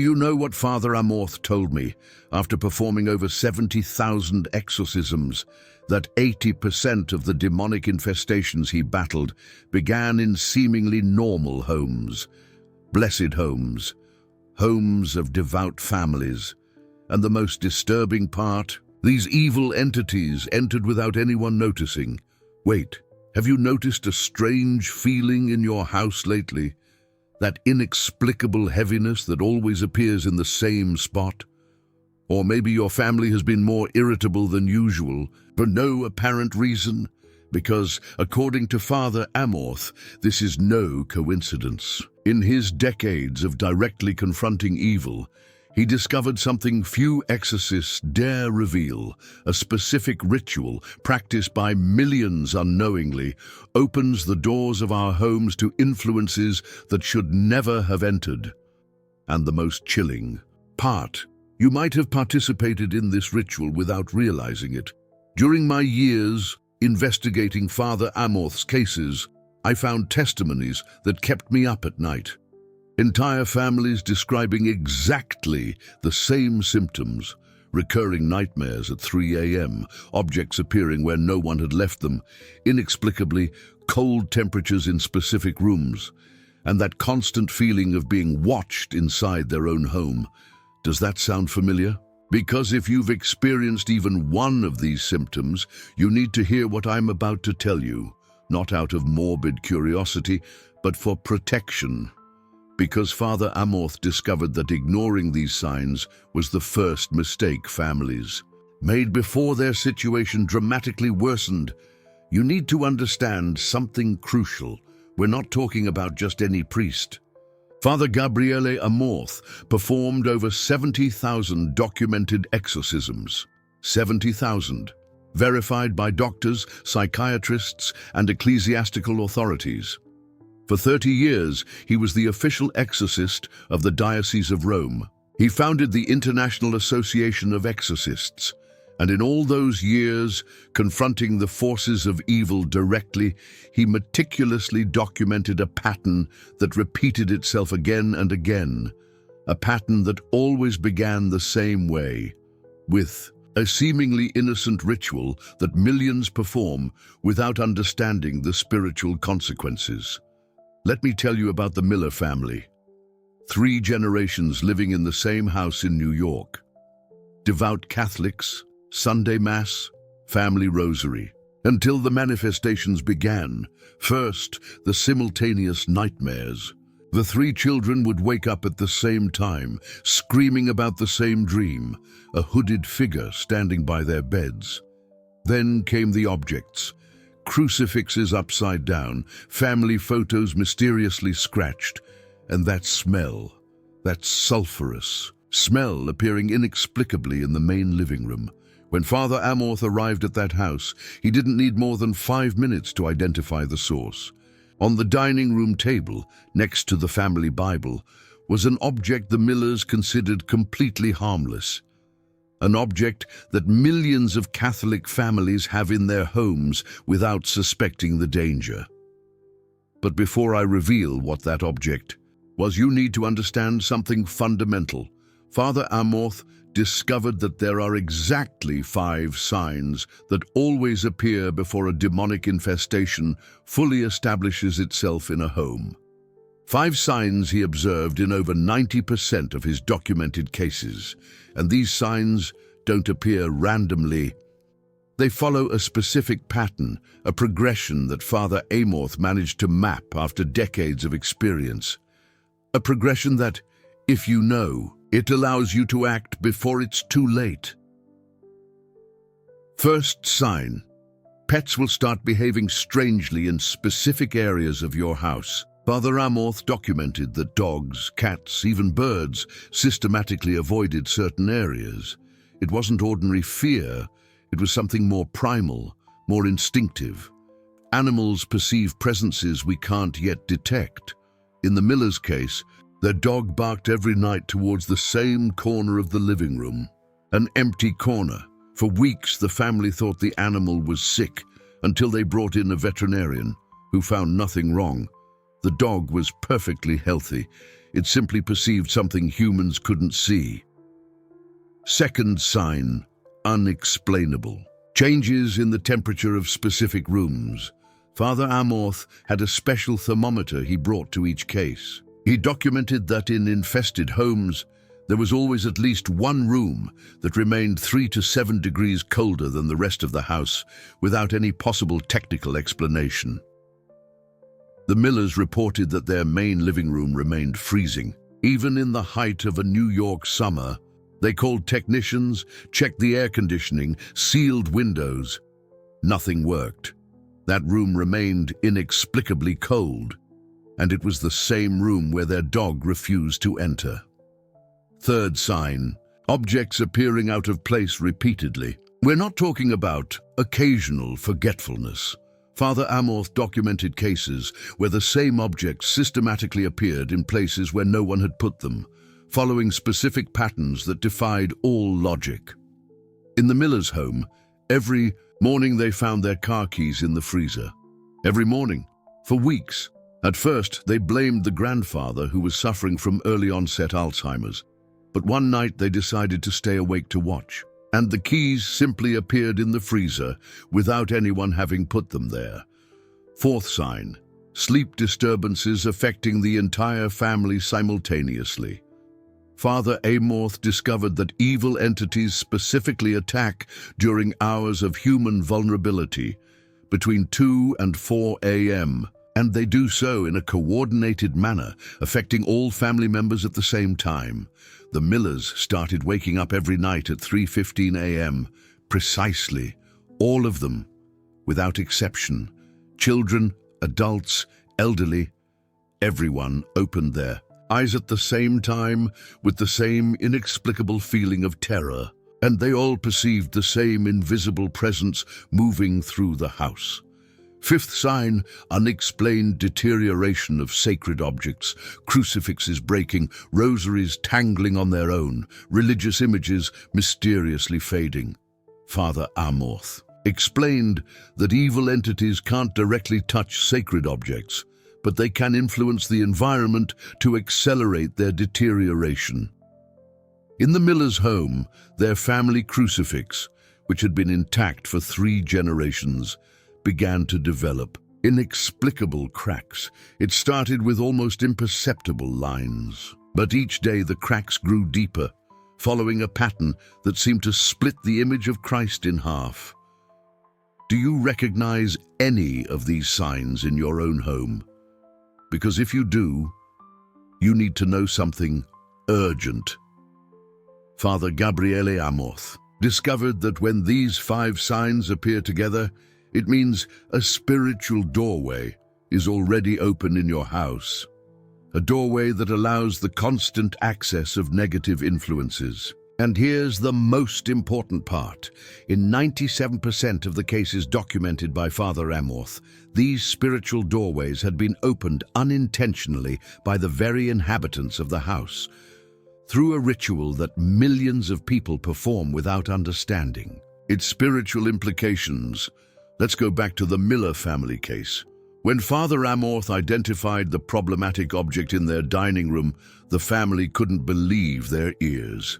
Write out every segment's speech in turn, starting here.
you know what Father Amorth told me after performing over 70,000 exorcisms? That 80% of the demonic infestations he battled began in seemingly normal homes, blessed homes, homes of devout families. And the most disturbing part, these evil entities entered without anyone noticing. Wait, have you noticed a strange feeling in your house lately? That inexplicable heaviness that always appears in the same spot? Or maybe your family has been more irritable than usual for no apparent reason? Because, according to Father Amorth, this is no coincidence. In his decades of directly confronting evil, he discovered something few exorcists dare reveal. A specific ritual, practiced by millions unknowingly, opens the doors of our homes to influences that should never have entered. And the most chilling part, you might have participated in this ritual without realizing it. During my years investigating Father Amorth's cases, I found testimonies that kept me up at night. Entire families describing exactly the same symptoms: recurring nightmares at 3 a.m., objects appearing where no one had left them, inexplicably cold temperatures in specific rooms, and that constant feeling of being watched inside their own home. Does that sound familiar? Because if you've experienced even one of these symptoms, you need to hear what I'm about to tell you, not out of morbid curiosity, but for protection. Because Father Amorth discovered that ignoring these signs was the first mistake families made before their situation dramatically worsened. You need to understand something crucial. We're not talking about just any priest. Father Gabriele Amorth performed over 70,000 documented exorcisms. 70,000. Verified by doctors, psychiatrists, and ecclesiastical authorities. For 30 years, he was the official exorcist of the Diocese of Rome. He founded the International Association of Exorcists, and in all those years, confronting the forces of evil directly, he meticulously documented a pattern that repeated itself again and again, a pattern that always began the same way, with a seemingly innocent ritual that millions perform without understanding the spiritual consequences. Let me tell you about the Miller family. 3 generations living in the same house in New York. Devout Catholics, Sunday Mass, family rosary. Until the manifestations began. First, the simultaneous nightmares. The 3 children would wake up at the same time, screaming about the same dream, a hooded figure standing by their beds. Then came the objects. Crucifixes upside down, family photos mysteriously scratched, and that smell, that sulphurous smell appearing inexplicably in the main living room. When Father Amorth arrived at that house, he didn't need more than 5 minutes to identify the source. On the dining room table, next to the family Bible, was an object the Millers considered completely harmless. An object that millions of Catholic families have in their homes without suspecting the danger. But before I reveal what that object was, you need to understand something fundamental. Father Amorth discovered that there are exactly 5 signs that always appear before a demonic infestation fully establishes itself in a home. 5 signs he observed in over 90% of his documented cases, and these signs don't appear randomly. They follow a specific pattern, a progression that Father Amorth managed to map after decades of experience. A progression that, if you know, it allows you to act before it's too late. First sign: pets will start behaving strangely in specific areas of your house. Father Amorth documented that dogs, cats, even birds systematically avoided certain areas. It wasn't ordinary fear, it was something more primal, more instinctive. Animals perceive presences we can't yet detect. In the Millers' case, their dog barked every night towards the same corner of the living room, an empty corner. For weeks, the family thought the animal was sick until they brought in a veterinarian who found nothing wrong. The dog was perfectly healthy. It simply perceived something humans couldn't see. Second sign, unexplainable. Changes in the temperature of specific rooms. Father Amorth had a special thermometer he brought to each case. He documented that in infested homes, there was always at least one room that remained 3 to 7 degrees colder than the rest of the house, without any possible technical explanation. The Millers reported that their main living room remained freezing. Even in the height of a New York summer, they called technicians, checked the air conditioning, sealed windows. Nothing worked. That room remained inexplicably cold, and it was the same room where their dog refused to enter. Third sign, objects appearing out of place repeatedly. We're not talking about occasional forgetfulness. Father Amorth documented cases where the same objects systematically appeared in places where no one had put them, following specific patterns that defied all logic. In the Miller's home, every morning they found their car keys in the freezer. Every morning, for weeks. At first, they blamed the grandfather who was suffering from early onset Alzheimer's. But one night they decided to stay awake to watch, and the keys simply appeared in the freezer without anyone having put them there. Fourth sign, sleep disturbances affecting the entire family simultaneously. Father Amorth discovered that evil entities specifically attack during hours of human vulnerability, between 2 and 4 a.m., and they do so in a coordinated manner, affecting all family members at the same time. The Millers started waking up every night at 3:15 a.m., precisely, all of them, without exception. Children, adults, elderly, everyone opened their eyes at the same time with the same inexplicable feeling of terror, and they all perceived the same invisible presence moving through the house. Fifth sign, unexplained deterioration of sacred objects, crucifixes breaking, rosaries tangling on their own, religious images mysteriously fading. Father Amorth explained that evil entities can't directly touch sacred objects, but they can influence the environment to accelerate their deterioration. In the Miller's home, their family crucifix, which had been intact for 3 generations, began to develop inexplicable cracks. It started with almost imperceptible lines, but each day the cracks grew deeper, following a pattern that seemed to split the image of Christ in half. Do you recognize any of these signs in your own home? Because if you do, you need to know something urgent. Father Gabriele Amorth discovered that when these 5 signs appear together, it means a spiritual doorway is already open in your house. A doorway that allows the constant access of negative influences. And here's the most important part. In 97% of the cases documented by Father Amorth, these spiritual doorways had been opened unintentionally by the very inhabitants of the house, through a ritual that millions of people perform without understanding. Its spiritual implications. Let's go back to the Miller family case. When Father Amorth identified the problematic object in their dining room, the family couldn't believe their ears.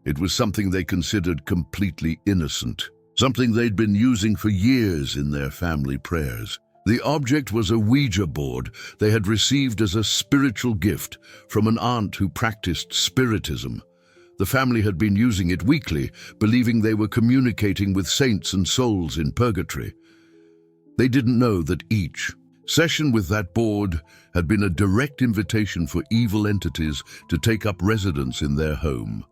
It was something they considered completely innocent, something they'd been using for years in their family prayers. The object was a Ouija board they had received as a spiritual gift from an aunt who practiced spiritism. The family had been using it weekly, believing they were communicating with saints and souls in purgatory. They didn't know that each session with that board had been a direct invitation for evil entities to take up residence in their home.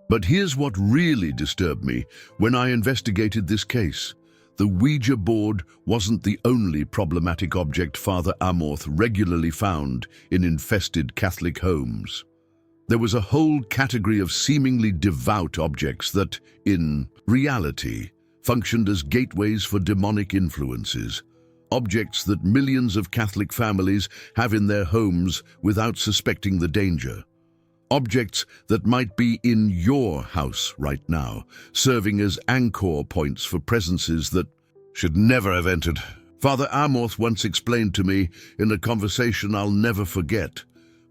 But here's what really disturbed me when I investigated this case. The Ouija board wasn't the only problematic object Father Amorth regularly found in infested Catholic homes. There was a whole category of seemingly devout objects that, in reality, functioned as gateways for demonic influences. Objects that millions of Catholic families have in their homes without suspecting the danger. Objects that might be in your house right now, serving as anchor points for presences that should never have entered. Father Amorth once explained to me, in a conversation I'll never forget,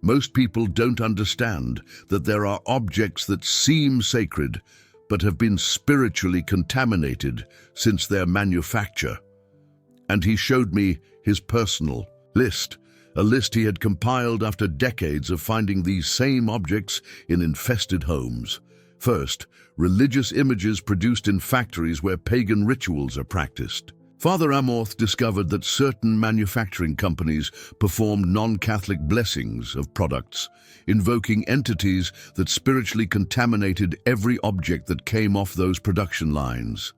Most people don't understand that there are objects that seem sacred but have been spiritually contaminated since their manufacture. And he showed me his personal list, a list he had compiled after decades of finding these same objects in infested homes. First, religious images produced in factories where pagan rituals are practiced. Father Amorth discovered that certain manufacturing companies performed non-Catholic blessings of products, invoking entities that spiritually contaminated every object that came off those production lines.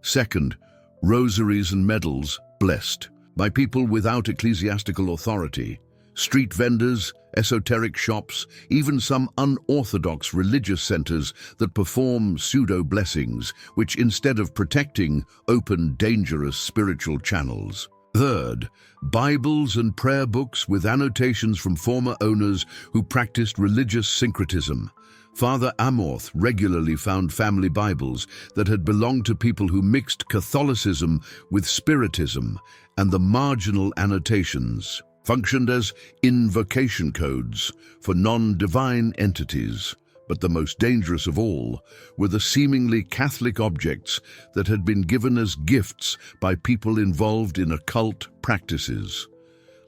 Second, rosaries and medals blessed by people without ecclesiastical authority, street vendors, esoteric shops, even some unorthodox religious centers that perform pseudo-blessings, which instead of protecting, open dangerous spiritual channels. Third, Bibles and prayer books with annotations from former owners who practiced religious syncretism. Father Amorth regularly found family Bibles that had belonged to people who mixed Catholicism with Spiritism, and the marginal annotations functioned as invocation codes for non-divine entities. But the most dangerous of all were the seemingly Catholic objects that had been given as gifts by people involved in occult practices,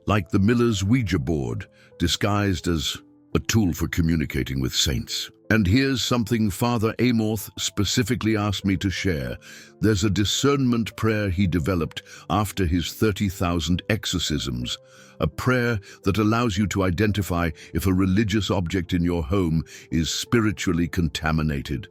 like the miller's Ouija board, disguised as a tool for communicating with saints. And here's something Father Amorth specifically asked me to share. There's a discernment prayer he developed after his 30,000 exorcisms, a prayer that allows you to identify if a religious object in your home is spiritually contaminated.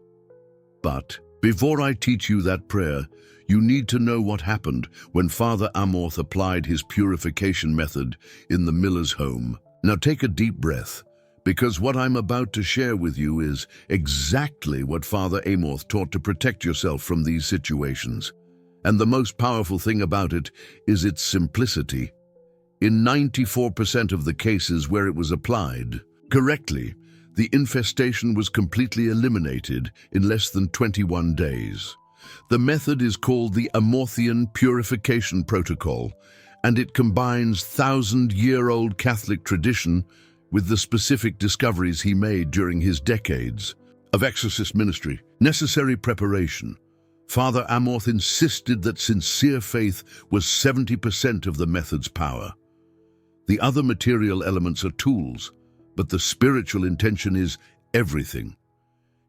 But before I teach you that prayer, you need to know what happened when Father Amorth applied his purification method in the miller's home. Now take a deep breath, because what I'm about to share with you is exactly what Father Amorth taught to protect yourself from these situations. And the most powerful thing about it is its simplicity. In 94% of the cases where it was applied correctly, the infestation was completely eliminated in less than 21 days. The method is called the Amorthian Purification Protocol, and it combines thousand-year-old Catholic tradition with the specific discoveries he made during his decades of exorcist ministry. Necessary preparation. Father Amorth insisted that sincere faith was 70% of the method's power. The other material elements are tools, but the spiritual intention is everything.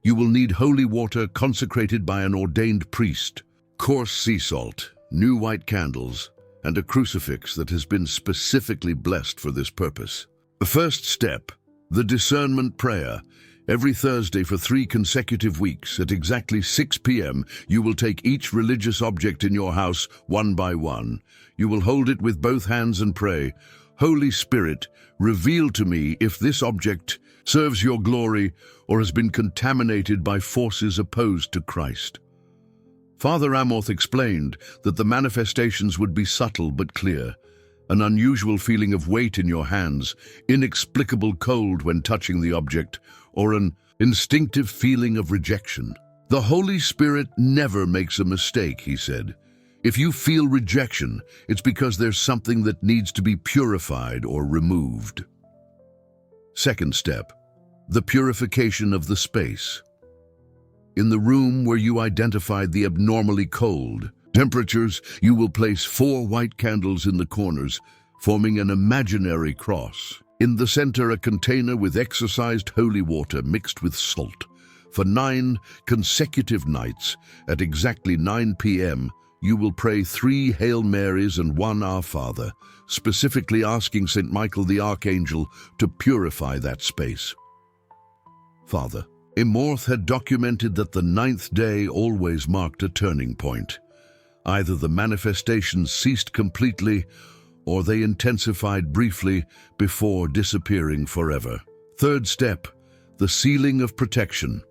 You will need holy water consecrated by an ordained priest, coarse sea salt, new white candles, and a crucifix that has been specifically blessed for this purpose. The first step, the discernment prayer. Every Thursday for 3 consecutive weeks at exactly 6 p.m., you will take each religious object in your house one by one. You will hold it with both hands and pray, "Holy Spirit, reveal to me if this object serves your glory or has been contaminated by forces opposed to Christ." Father Amorth explained that the manifestations would be subtle but clear. An unusual feeling of weight in your hands, inexplicable cold when touching the object, or an instinctive feeling of rejection. The Holy Spirit never makes a mistake, he said. If you feel rejection, it's because there's something that needs to be purified or removed. Second step, the purification of the space. In the room where you identified the abnormally cold temperatures, you will place 4 white candles in the corners, forming an imaginary cross. In the center, a container with exorcised holy water mixed with salt. For 9 consecutive nights, at exactly 9 p.m., you will pray 3 Hail Marys and 1 Our Father, specifically asking St. Michael the Archangel to purify that space. Father Amorth had documented that the 9th day always marked a turning point. Either the manifestations ceased completely, or they intensified briefly before disappearing forever. Third step, the sealing of protection.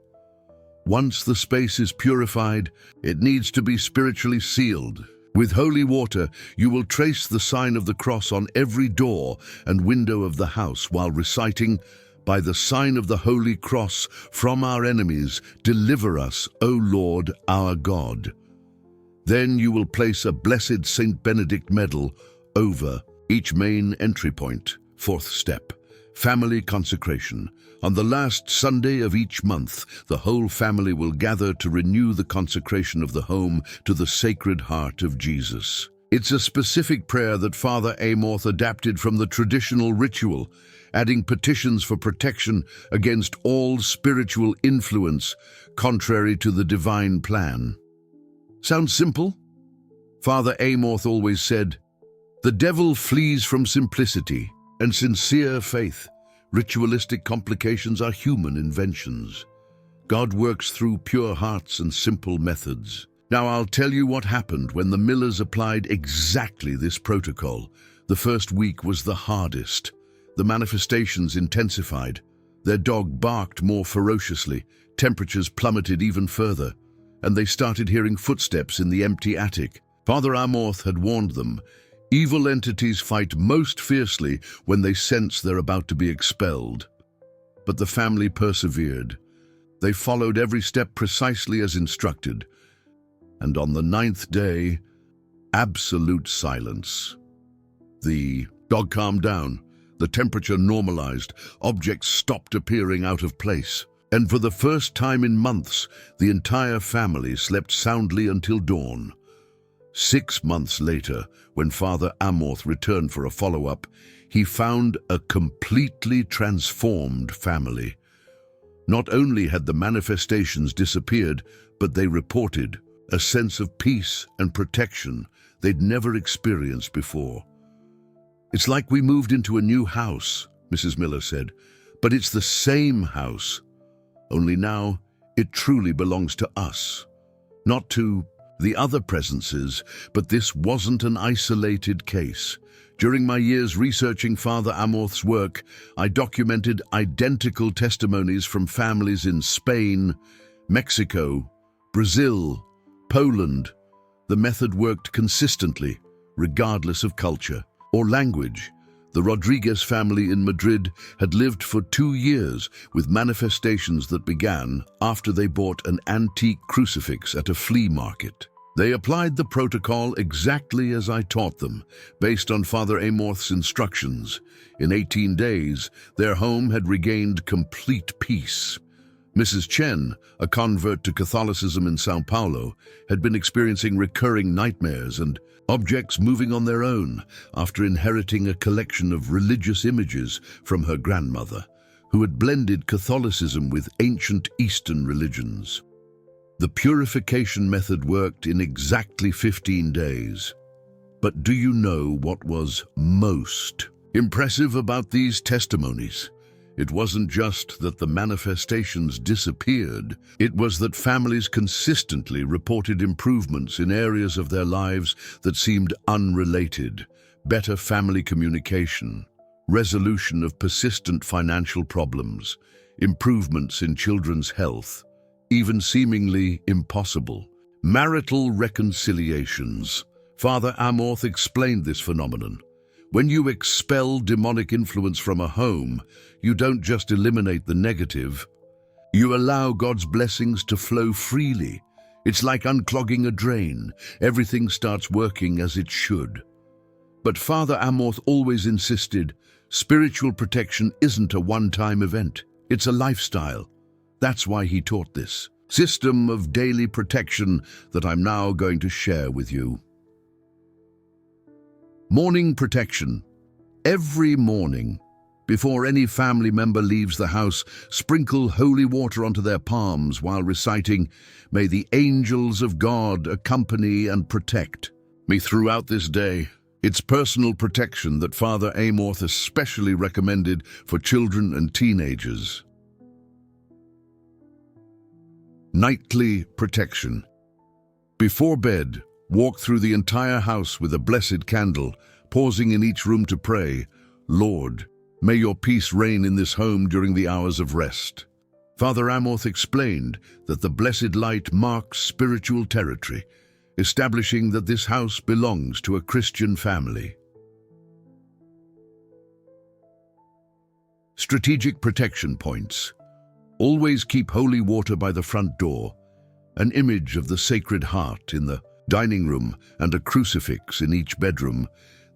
Once the space is purified, it needs to be spiritually sealed. With holy water, you will trace the sign of the cross on every door and window of the house while reciting, "By the sign of the Holy Cross, from our enemies, deliver us, O Lord, our God." Then you will place a blessed Saint Benedict medal over each main entry point. Fourth step, Family consecration. On the last Sunday of each month, the whole family will gather to renew the consecration of the home to the Sacred Heart of Jesus. It's a specific prayer that Father Amorth adapted from the traditional ritual, adding petitions for protection against all spiritual influence contrary to the divine plan. Sounds simple? Father Amorth always said, "The devil flees from simplicity and sincere faith. Ritualistic complications are human inventions. God works through pure hearts and simple methods." Now I'll tell you what happened when the Millers applied exactly this protocol. The first week was the hardest. The manifestations intensified. Their dog barked more ferociously, temperatures plummeted even further, and they started hearing footsteps in the empty attic. Father Amorth had warned them, evil entities fight most fiercely when they sense they're about to be expelled. But the family persevered. They followed every step precisely as instructed. And on the 9th day, absolute silence. The dog calmed down, the temperature normalized, objects stopped appearing out of place. And for the first time in months, the entire family slept soundly until dawn. 6 months later, when Father Amorth returned for a follow-up, he found a completely transformed family. Not only had the manifestations disappeared, but they reported a sense of peace and protection they'd never experienced before. "It's like we moved into a new house," Mrs. Miller said, "but it's the same house. Only now it truly belongs to us, not to the other presences." But this wasn't an isolated case. During my years researching Father Amorth's work, I documented identical testimonies from families in Spain, Mexico, Brazil, Poland. The method worked consistently, regardless of culture or language. The Rodriguez family in Madrid had lived for 2 years with manifestations that began after they bought an antique crucifix at a flea market. They applied the protocol exactly as I taught them, based on Father Amorth's instructions. In 18 days, their home had regained complete peace. Mrs. Chen, a convert to Catholicism in São Paulo, had been experiencing recurring nightmares and objects moving on their own after inheriting a collection of religious images from her grandmother, who had blended Catholicism with ancient Eastern religions. The purification method worked in exactly 15 days. But do you know what was most impressive about these testimonies? It wasn't just that the manifestations disappeared, it was that families consistently reported improvements in areas of their lives that seemed unrelated: better family communication, resolution of persistent financial problems, improvements in children's health, even seemingly impossible marital reconciliations. Father Amorth explained this phenomenon. When you expel demonic influence from a home, you don't just eliminate the negative, you allow God's blessings to flow freely. It's like unclogging a drain. Everything starts working as it should. But Father Amorth always insisted, spiritual protection isn't a one-time event. It's a lifestyle. That's why he taught this system of daily protection that I'm now going to share with you. Morning protection. Every morning, before any family member leaves the house, sprinkle holy water onto their palms while reciting, "May the angels of God accompany and protect me throughout this day." It's personal protection that Father Amorth especially recommended for children and teenagers. Nightly protection. Before bed, walk through the entire house with a blessed candle, pausing in each room to pray, "Lord, may your peace reign in this home during the hours of rest." Father Amorth explained that the blessed light marks spiritual territory, establishing that this house belongs to a Christian family. Strategic protection points. Always keep holy water by the front door, an image of the Sacred Heart in the dining room, and a crucifix in each bedroom.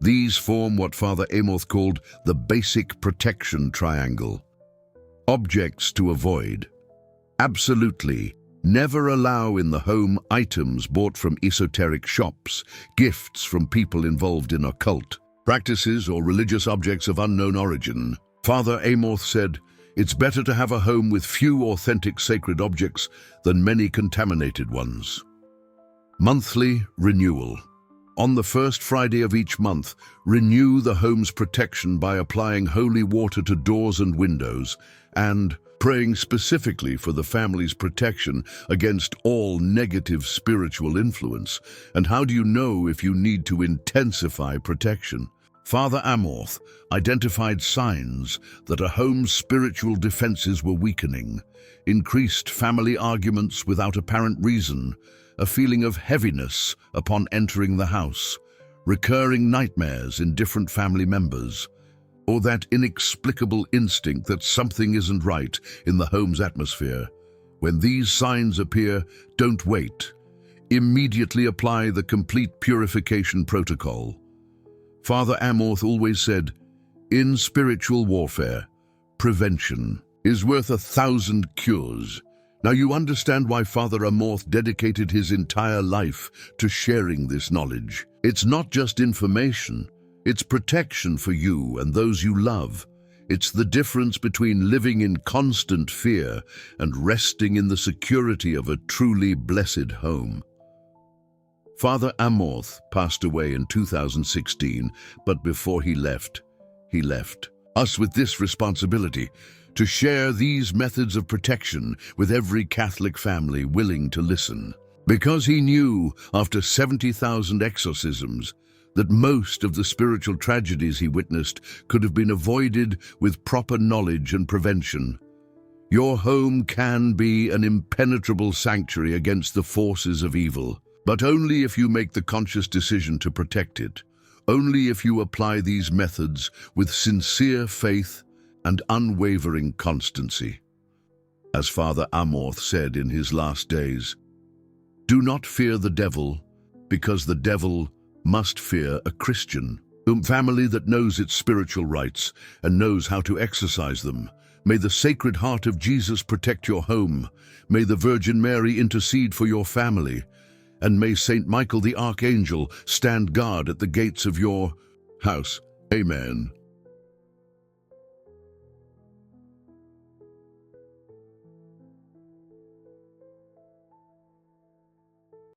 These form what Father Amorth called the basic protection triangle. Objects to avoid. Absolutely, never allow in the home items bought from esoteric shops, gifts from people involved in occult practices or religious objects of unknown origin. Father Amorth said, "It's better to have a home with few authentic sacred objects than many contaminated ones." Monthly renewal. On the first Friday of each month, renew the home's protection by applying holy water to doors and windows and praying specifically for the family's protection against all negative spiritual influence. And how do you know if you need to intensify protection? Father Amorth identified signs that a home's spiritual defenses were weakening, increased family arguments without apparent reason, a feeling of heaviness upon entering the house, recurring nightmares in different family members, or that inexplicable instinct that something isn't right in the home's atmosphere. When these signs appear, don't wait. Immediately apply the complete purification protocol. Father Amorth always said, "In spiritual warfare, prevention is worth 1,000 cures." Now you understand why Father Amorth dedicated his entire life to sharing this knowledge. It's not just information, it's protection for you and those you love. It's the difference between living in constant fear and resting in the security of a truly blessed home. Father Amorth passed away in 2016, but before he left us with this responsibility to share these methods of protection with every Catholic family willing to listen. Because he knew, after 70,000 exorcisms, that most of the spiritual tragedies he witnessed could have been avoided with proper knowledge and prevention. Your home can be an impenetrable sanctuary against the forces of evil, but only if you make the conscious decision to protect it, only if you apply these methods with sincere faith and unwavering constancy. As Father Amorth said in his last days, "Do not fear the devil, because the devil must fear a Christian." A family that knows its spiritual rights and knows how to exercise them. May the Sacred Heart of Jesus protect your home. May the Virgin Mary intercede for your family. And may Saint Michael the Archangel stand guard at the gates of your house. Amen.